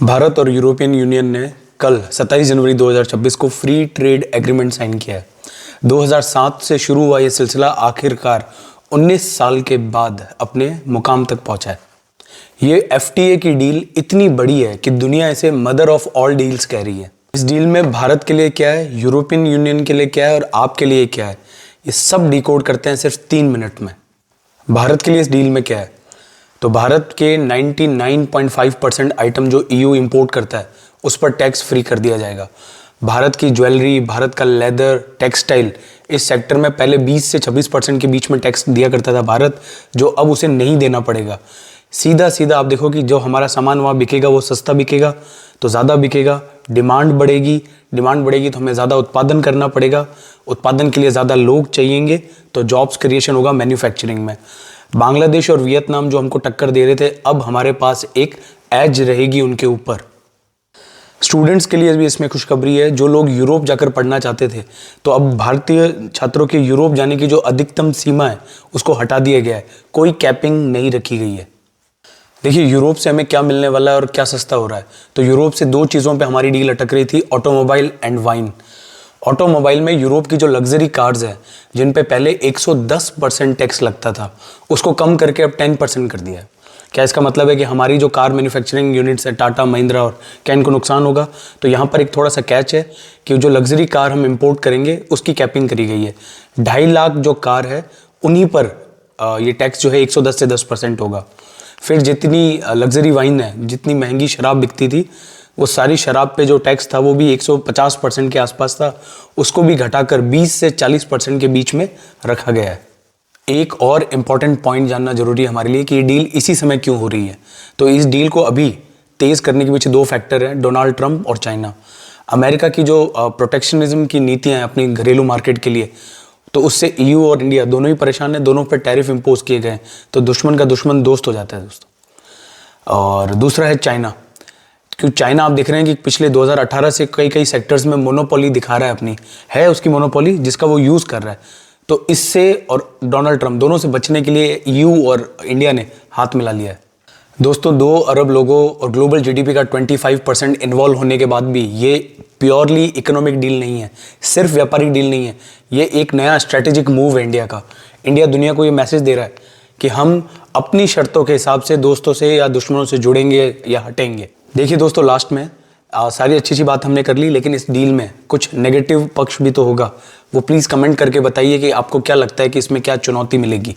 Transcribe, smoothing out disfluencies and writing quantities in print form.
भारत और European union ने कल 27 जनवरी 2026 को फ्री ट्रेड एग्रीमेंट साइन किया है। 2007 से शुरू हुआ यह सिलसिला आखिरकार 19 साल के बाद अपने मुकाम तक पहुंचा है। ये एफटीए की डील इतनी बड़ी है कि दुनिया इसे मदर ऑफ ऑल डील्स कह रही है। इस डील में भारत के लिए क्या है, यूरोपियन यूनियन के लिए क्या है और आपके लिए क्या है, ये सब डिकोड करते हैं सिर्फ 3 मिनट में। भारत के लिए इस डील में क्या है, तो भारत के 99.5% आइटम जो ईयू इंपोर्ट करता है उस पर टैक्स फ्री कर दिया जाएगा। भारत की ज्वेलरी, भारत का लेदर, टेक्सटाइल, इस सेक्टर में पहले 20 से 26% के बीच में टैक्स दिया करता था भारत, जो अब उसे नहीं देना पड़ेगा। सीधा सीधा आप देखो कि जो हमारा सामान वहाँ बिकेगा वो सस्ता बिकेगा तो ज़्यादा बिकेगा, डिमांड बढ़ेगी तो हमें ज़्यादा उत्पादन करना पड़ेगा, उत्पादन के लिए ज़्यादा लोग चाहिएंगे तो जॉब्स क्रिएशन होगा मैन्युफैक्चरिंग में। बांग्लादेश और वियतनाम जो हमको टक्कर दे रहे थे, अब हमारे पास एक एज रहेगी उनके ऊपर। स्टूडेंट्स के लिए भी इसमें खुशखबरी है। जो लोग यूरोप जाकर पढ़ना चाहते थे तो अब भारतीय छात्रों के यूरोप जाने की जो अधिकतम सीमा है उसको हटा दिया गया है, कोई कैपिंग नहीं रखी गई है। देखिए यूरोप से हमें क्या मिलने वाला है और क्या सस्ता हो रहा है। तो यूरोप से 2 चीज़ों पे हमारी डील अटक रही थी, ऑटोमोबाइल एंड वाइन। ऑटोमोबाइल में यूरोप की जो लग्जरी कार्स हैं जिन पे पहले 110% टैक्स लगता था उसको कम करके अब 10% कर दिया है। क्या इसका मतलब है कि हमारी जो कार मैन्युफैक्चरिंग यूनिट्स है टाटा, महिंद्रा और कैन को नुकसान होगा? तो यहाँ पर एक थोड़ा सा कैच है कि जो लग्जरी कार हम इंपोर्ट करेंगे उसकी कैपिंग करी गई है। 2.5 लाख जो कार है उन्हीं पर ये टैक्स जो है 110 से 10% होगा। फिर जितनी लग्जरी वाइन है, जितनी महंगी शराब बिकती थी, वो सारी शराब पे जो टैक्स था वो भी 150% के आसपास था, उसको भी घटाकर 20 से 40% के बीच में रखा गया है। एक और इम्पॉर्टेंट पॉइंट जानना जरूरी है हमारे लिए कि ये डील इसी समय क्यों हो रही है। तो इस डील को अभी तेज करने के पीछे 2 फैक्टर हैं, डोनाल्ड ट्रंप और चाइना। अमेरिका की जो प्रोटेक्शनिज्म की नीतियाँ हैं अपनी घरेलू मार्केट के लिए, तो उससे ईयू और इंडिया दोनों ही परेशान है, दोनों पर टैरिफ इम्पोज किए गए। तो दुश्मन का दुश्मन दोस्त हो जाता है दोस्तों। और दूसरा है चाइना, क्योंकि चाइना आप देख रहे हैं कि पिछले 2018 से कई सेक्टर्स में मोनोपोली दिखा रहा है, अपनी है उसकी मोनोपोली जिसका वो यूज़ कर रहा है। तो इससे और डोनाल्ड ट्रंप दोनों से बचने के लिए ईयू और इंडिया ने हाथ मिला लिया है। दोस्तों 2 अरब लोगों और ग्लोबल जीडीपी का 25% इन्वॉल्व होने के बाद भी ये प्योरली इकोनॉमिक डील नहीं है, सिर्फ व्यापारिक डील नहीं है, ये एक नया स्ट्रैटेजिक मूव है इंडिया का। इंडिया दुनिया को ये मैसेज दे रहा है कि हम अपनी शर्तों के हिसाब से दोस्तों से या दुश्मनों से जुड़ेंगे या हटेंगे। देखिए दोस्तों, लास्ट में सारी अच्छी बात हमने कर ली, लेकिन इस डील में कुछ नेगेटिव पक्ष भी तो होगा। वो प्लीज़ कमेंट करके बताइए कि आपको क्या लगता है कि इसमें क्या चुनौती मिलेगी।